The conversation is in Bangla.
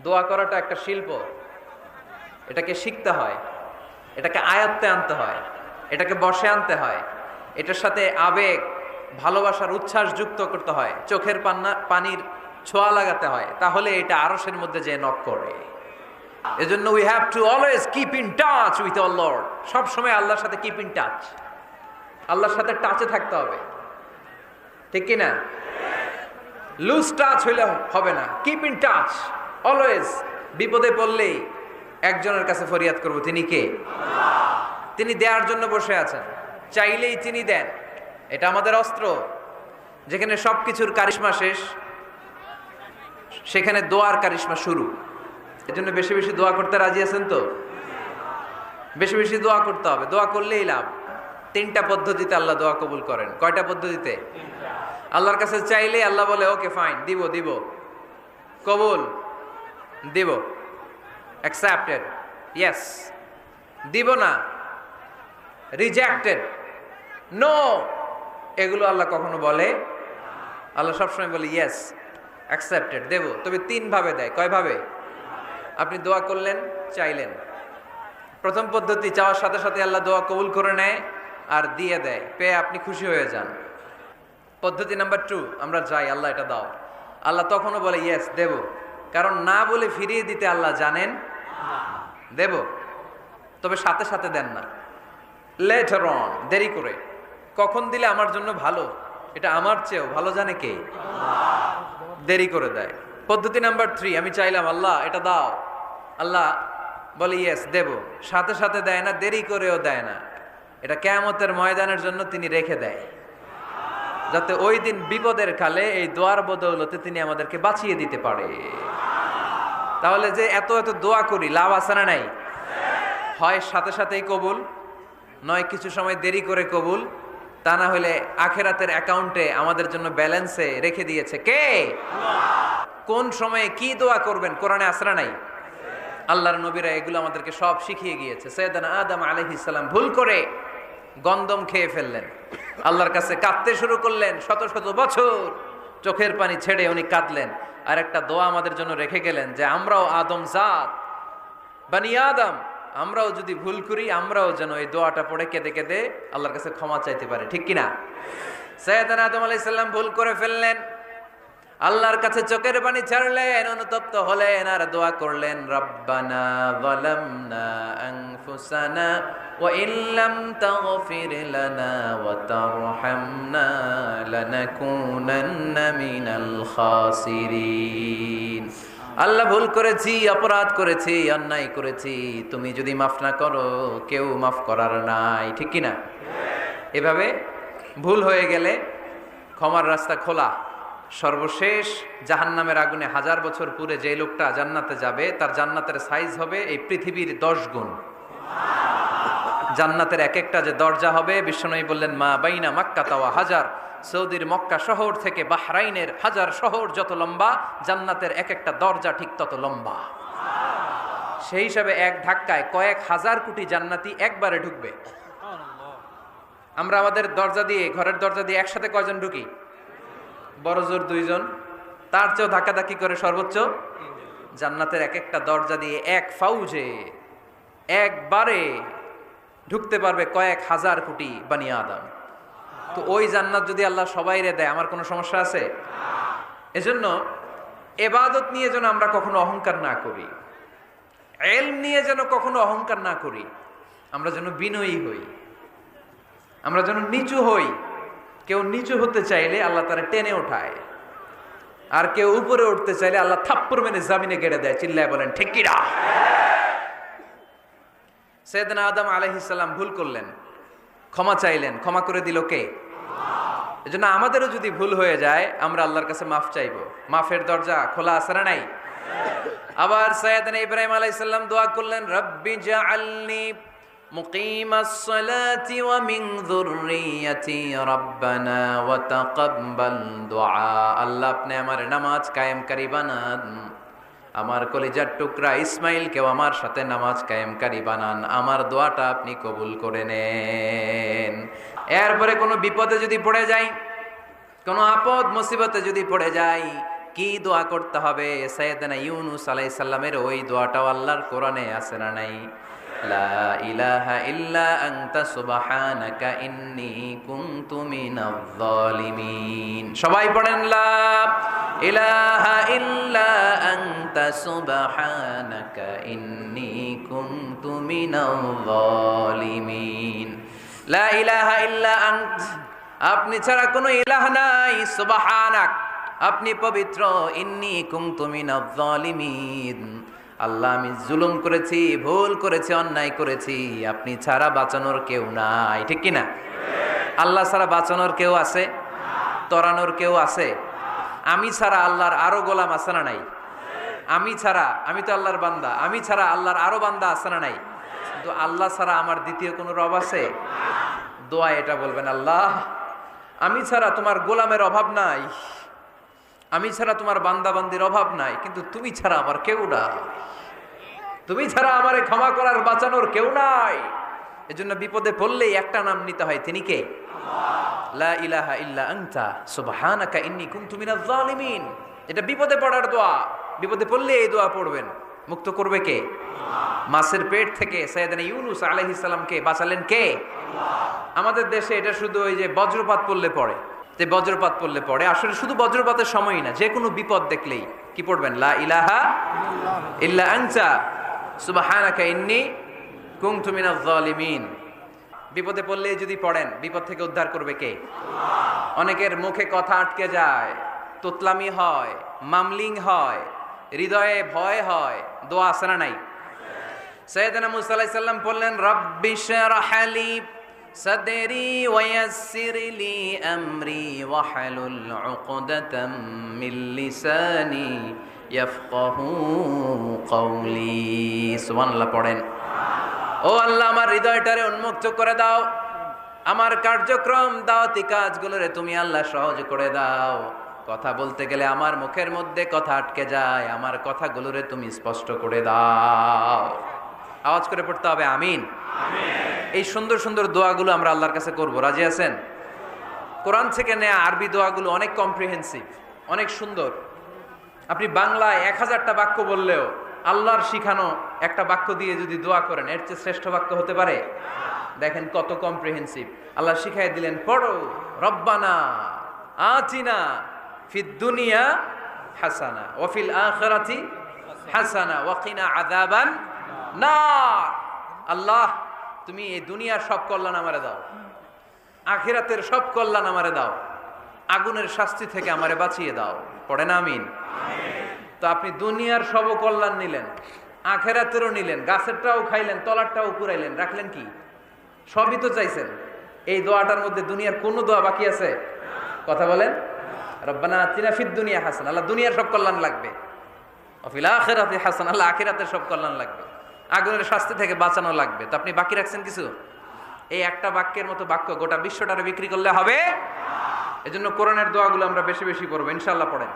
দোয়া করাটা একটা শিল্প, এটাকে শিখতে হয়, এটাকে আয়ত্তে আনতে হয়, এটাকে বশে আনতে হয়, এটার সাথে আবেগ ভালোবাসার উচ্ছ্বাস যুক্ত করতে হয়, চোখের পানির ছোঁয়া লাগাতে হয়, তাহলে এটা আরশের মধ্যে যে নক করে। এজন্য we have to always keep in touch with our Lord. সব সময় আল্লাহর সাথে কিপ ইন টাচ, আল্লাহর সাথে টাচে থাকতে হবে, ঠিক কি না? লুজ টাচ হইলে হবে না, কিপ ইন টাচ অলওয়েজ। বিপদে পড়লেই একজনের কাছে ফরিয়াদ করব, তিনি কে? তিনি দেওয়ার জন্য বসে আছেন, চাইলেই তিনি দেন। এটা আমাদের অস্ত্র। যেখানে সবকিছুর কারিশমা শেষ, সেখানে দোয়ার কারিশমা শুরু। এজন্য বেশি বেশি দোয়া করতে রাজি আছেন তো? বেশি বেশি দোয়া করতে হবে, দোয়া করলেই লাভ। 3টা পদ্ধতিতে আল্লাহ দোয়া কবুল করেন। কয়টা পদ্ধতিতে? আল্লাহর কাছে চাইলে আল্লাহ বলে ওকে ফাইন, দিব দিব, কবুল, দিব, অ্যাকসেপ্টেড, ইয়েস। দিব না, রিজেক্টেড, নো, এগুলো আল্লাহ কখনো বলে? আল্লাহ সবসময় বলে ইয়েস, অ্যাকসেপ্টেড, দেব। তবে 3 ভাবে দেয়। কয় ভাবে? আপনি দোয়া করলেন, চাইলেন, প্রথম পদ্ধতি, চাওয়ার সাথে সাথে আল্লাহ দোয়া কবুল করে নেয় আর দিয়ে দেয়, পেয়ে আপনি খুশি হয়ে যান। পদ্ধতি নাম্বার 2, আমরা চাই আল্লাহ এটা দাও, আল্লাহ তখনও বলে ইয়েস, দেব। কারণ না বলে ফিরিয়ে দিতে আল্লাহ জানেন, দেব, তবে সাথে সাথে দেন না, লেটার অন, দেরি করে। কখন দিলে আমার জন্য ভালো, এটা আমার চেয়েও ভালো জানে কে? দেরি করে দেয়। পদ্ধতি নাম্বার 3, আমি চাইলাম আল্লাহ এটা দাও, আল্লাহ বলে ইয়েস, দেব, সাথে সাথে দেয় না, দেরি করেও দেয় না। এটা কিয়ামতের ময়দানের জন্য তিনি রেখে দেয়, যাতে ওই দিন বিপদের কালে এই দোয়ার বদৌলতে তিনি আমাদেরকে বাঁচিয়ে দিতে পারে। তাহলে যে এত এত দোয়া করি, লাভ আছে না নাই? হয় সাথে সাথেই কবুল, নয় কিছু সময় দেরি করে কবুল। তা না হলে আখেরাতের অ্যাকাউন্টে আমাদের জন্য ব্যালেন্সে রেখে দিয়েছে কে? কোন সময়ে কি দোয়া করবেন কোরআনে আছে না নাই? আল্লাহর নবীরা এগুলো আমাদেরকে সব শিখিয়ে গিয়েছে। সাইয়েদানা আদম আলাইহিস সালাম ভুল করে গন্ধম খেয়ে ফেললেন, আল্লাহর কাছে কাঁদতে শুরু করলেন, শত শত বছর চোখের পানি ছেড়ে উনি কাঁদলেন। আর একটা দোয়া আমাদের জন্য রেখে গেলেন যে আমরাও আদম জাত, বানি আদম, আমরাও যদি ভুল করি আমরাও যেন এই দোয়াটা পড়ে কেঁদে কেঁদে আল্লাহর কাছে ক্ষমা চাইতে পারি, ঠিক কিনা? সাইয়েদানা আদম আলাইহিস সালাম ভুল করে ফেললেন, আল্লাহর কাছে চোখের পানি ছাড়লেন, অনুতপ্ত হলেন আর দোয়া করলেন, রব্বানা যালামনা আনফুসানা ওয়া ইল্লাম তাগফির লানা ওয়া তারহামনা লানাকুনান্না মিনাল খাসিরিন। আল্লাহ ভুল করেছি, অপরাধ করেছি, অন্যায় করেছি, তুমি যদি মাফ না করো কেউ মাফ করার নাই, ঠিক কিনা? এভাবে ভুল হয়ে গেলে ক্ষমার রাস্তা খোলা। সর্বশেষ জাহান্নামের আগুনে 1000 বছর পুরে যে লোকটা জান্নাতে যাবে, তার জান্নাতের সাইজ হবে এই পৃথিবীর 10 গুণ। জান্নাতের এক একটা যে দরজা হবে, বিশ্বনবী বললেন মা বাইনা মাক্কা তাওয়া হাজার, সৌদির মক্কা শহর থেকে বাহরাইনের হাজার শহর যত লম্বা, জান্নাতের এক একটা দরজা ঠিক তত লম্বা। সেই হিসাবে এক ধাক্কায় কয়েক হাজার কোটি জান্নাতি একবারে ঢুকবে। আমরা আমাদের দরজা দিয়ে, ঘরের দরজা দিয়ে একসাথে কয়জন ঢুকি? বড় জোর 2 জন, তার চেয়েও ধাক্কাধাক্কি করে সর্বোচ্চ। জান্নাতের এক একটা দরজা দিয়ে এক ফাউজে একবারে ঢুকতে পারবে কয়েক হাজার কোটি বানি আদম। তো ওই জান্নাত যদি আল্লাহ সবাইরে দেয়, আমার কোনো সমস্যা আছে? এজন্য ইবাদত নিয়ে যেন আমরা কখনো অহংকার না করি, ইলম নিয়ে যেন কখনো অহংকার না করি, আমরা যেন বিনয়ী হই, আমরা যেন নিচু হই। কেউ নিচু হতে চাইলে আল্লাহ তারা টেনে ওঠায়, আর কেউ উপরে উঠতে চাইলে আল্লাহ থাপ্পড় মেরে জামিনে গেড়ে দেয়। চিল্লায় বলেন ঠিক কিনা? সাইয়েদনা আদম আলাইহিস সালাম ভুল করলেন, ক্ষমা চাইলেন, ক্ষমা করে দিল কে? এজন্য আমাদেরও যদি ভুল হয়ে যায় আমরা আল্লাহর কাছে মাফ চাইবো। মাফের দরজা খোলা আছে না নাই? আবার সাইয়েদনা ইব্রাহিম আলাইহিস সালাম দোয়া করলেন, রব্বি জাআলনি মুকিমাস সালাতি ওয়া মিন যুররিয়াতি রব্বানা ওয়া তাকাব্বাল দুআ। আল্লাহ আপনি আমার নামাজ কায়েমকারী বানান, আমার কলিজার টুকরা ইসমাইলকেও আমার সাথে নামাজ কায়েমকারী বানান, আমার দোয়াটা আপনি কবুল করে নেন। এরপরে কোনো বিপদে যদি পড়ে যাই, কোনো আপদ মুসিবতে যদি পড়ে যাই, কি দোয়া করতে হবে? সাইয়েদনা ইউনুস আলাইহিস সালামের ওই দোয়াটাও আল্লাহর কোরআনে আছে না নাই? লা ইলাহা ইল্লা আনতা সুবহানাকা ইন্নী কুনতু মিনাজ জালিমিন। সবাই পড়েন লা ইলাহা ইল্লা আনতা সুবহানাকা ইন্নী কুনতু মিনাজ জালিমিন। লা ইলাহা ইল্লা আন্ত, আপনি ছাড়া কোনো ইলাহ নাই, সুবহানাক, আপনি পবিত্র, ইন্নী কুনতু মিনাজ জালিমিন, আল্লাহ আমি জুলুম করেছি, ভুল করেছি, অন্যায় করেছি, আপনি ছাড়া বাঁচানোর কেউ নাই। ঠিক কি না? আল্লাহ ছাড়া বাঁচানোর কেউ আছে? তরানোর কেউ আছে? আমি ছাড়া আল্লাহর আরো গোলাম আছে না নাই? আমি ছাড়া, আমি তো আল্লাহর বান্দা, আমি ছাড়া আল্লাহর আরো বান্দা আছে না নাই? কিন্তু আল্লাহ ছাড়া আমার দ্বিতীয় কোনো রব আছে? দোয়া এটা বলবেন, আল্লাহ আমি ছাড়া তোমার গোলামের অভাব নাই, আমি ছাড়া তোমার বান্দাবান্দির অভাব নাই, কিন্তু তুমি ছাড়া আমার কেউ নাই, তুমি ছাড়া আমারে ক্ষমা করার বাঁচানোর কেউ নাই। এজন্য বিপদে পড়লেই একটা নাম নিতে হয়, তিনি কে? লা ইলাহা ইল্লা আনতা সুবহানাকা ইন্নী কুনতু মিনাজ জালিমিন। এটা বিপদে পড়ার দোয়া, বিপদে পড়লে এই দোয়া পড়বেন। মুক্ত করবে কে? মাছের পেট থেকে সাইয়েদনা ইউনুস আলাইহিস সালামকে বাঁচালেন কে? আমাদের দেশে এটা শুধু ওই যে বজ্রপাত পড়লে পড়ে, যে বজ্রপাত পড়লে পড়ে, আসলে শুধু বজ্রপাতের সময়ই না, যে কোনো বিপদ দেখলেই কি পড়বেন? লা ইলাহা ইল্লা আনতা সুবহানাকা ইন্নী কুনতু মিনাজ জালিমিন। বিপদে পড়লে যদি পড়েন, বিপদ থেকে উদ্ধার করবে কে? অনেকের মুখে কথা আটকে যায়, তোতলামি হয়, মামলিং হয়, হৃদয়ে ভয় হয়, দোয়া আছে না নাই? সাইয়েদনা মুসা আলাইহিস সালাম বললেন, রব্বি শরহ লি সাদরি ওয়ায়াসসির লি আমরি ওয়াহলুল উকদাতাম মিন লিসানি ইয়াফকাহু কওলি। সুবহানাল্লাহ পড়েন। ও আল্লাহ, আমার হৃদয়টারে উন্মুক্ত করে দাও, আমার কার্যক্রম দাওয়াতি কাজগুলোরে তুমি আল্লাহ সহজ করে দাও। কথা বলতে গেলে আমার মুখের মধ্যে কথা আটকে যায়, আমার কথাগুলোরে তুমি স্পষ্ট করে দাও। আওয়াজ করে পড়তে হবে আমিন। এই সুন্দর সুন্দর দোয়াগুলো আমরা আল্লাহর কাছে করব, রাজি আছেন? কোরআন থেকে নেয়া আরবি দোয়াগুলো অনেক কম্প্রিহেন্সিভ, অনেক সুন্দর। আপনি বাংলায় 1000টা বাক্য বললেও আল্লাহর শিখানো একটা বাক্য দিয়ে যদি দোয়া করেন, এর চেয়ে শ্রেষ্ঠ বাক্য হতে পারে? দেখেন কত কম্প্রিহেন্সিভ। আল্লাহ শিখাই দিলেন, পড়ো রব্বানা আতিনা ফিদ দুনিয়া হাসানা ওয়া ফিল আখিরাতি হাসানা ওয়া কিনা আযাবান নার। আল্লাহ তুমি এই দুনিয়ার সব কল্যাণ আমারে দাও, আখিরাতের সব কল্যাণ আমারে দাও, আগুনের শাস্তি থেকে আমারে বাঁচিয়ে দাও। পড়েন আমিন। তো আপনি দুনিয়ার সব কল্যাণ নিলেন, আখিরাতেরও নিলেন, গাছেরটাও খাইলেন, তলারটাও কুড়াইলেন, রাখলেন কি? সবই তো চাইছেন। এই দোয়াটার মধ্যে দুনিয়ার কোনো দোয়া বাকি আছে? কথা বলেন। রব্বানা আতিনা ফিদ দুনিয়া হাসানা, আল্লাহ দুনিয়ার সব কল্যাণ লাগবে। ওয়া ফিল আখিরাতি হাসানা, আল্লাহ আখিরাতের সব কল্যাণ লাগবে, আগুনের শাস্তি থেকে বাঁচানো লাগবে। তো আপনি বাকি রাখছেন কিছু? এই একটা বাক্যের মতো বাক্য গোটা বিশ্বটারে বিক্রি করলে হবে? এজন্য কোরআনের দোয়াগুলো আমরা বেশি বেশি পড়বো, ইনশাআল্লাহ। পড়েন।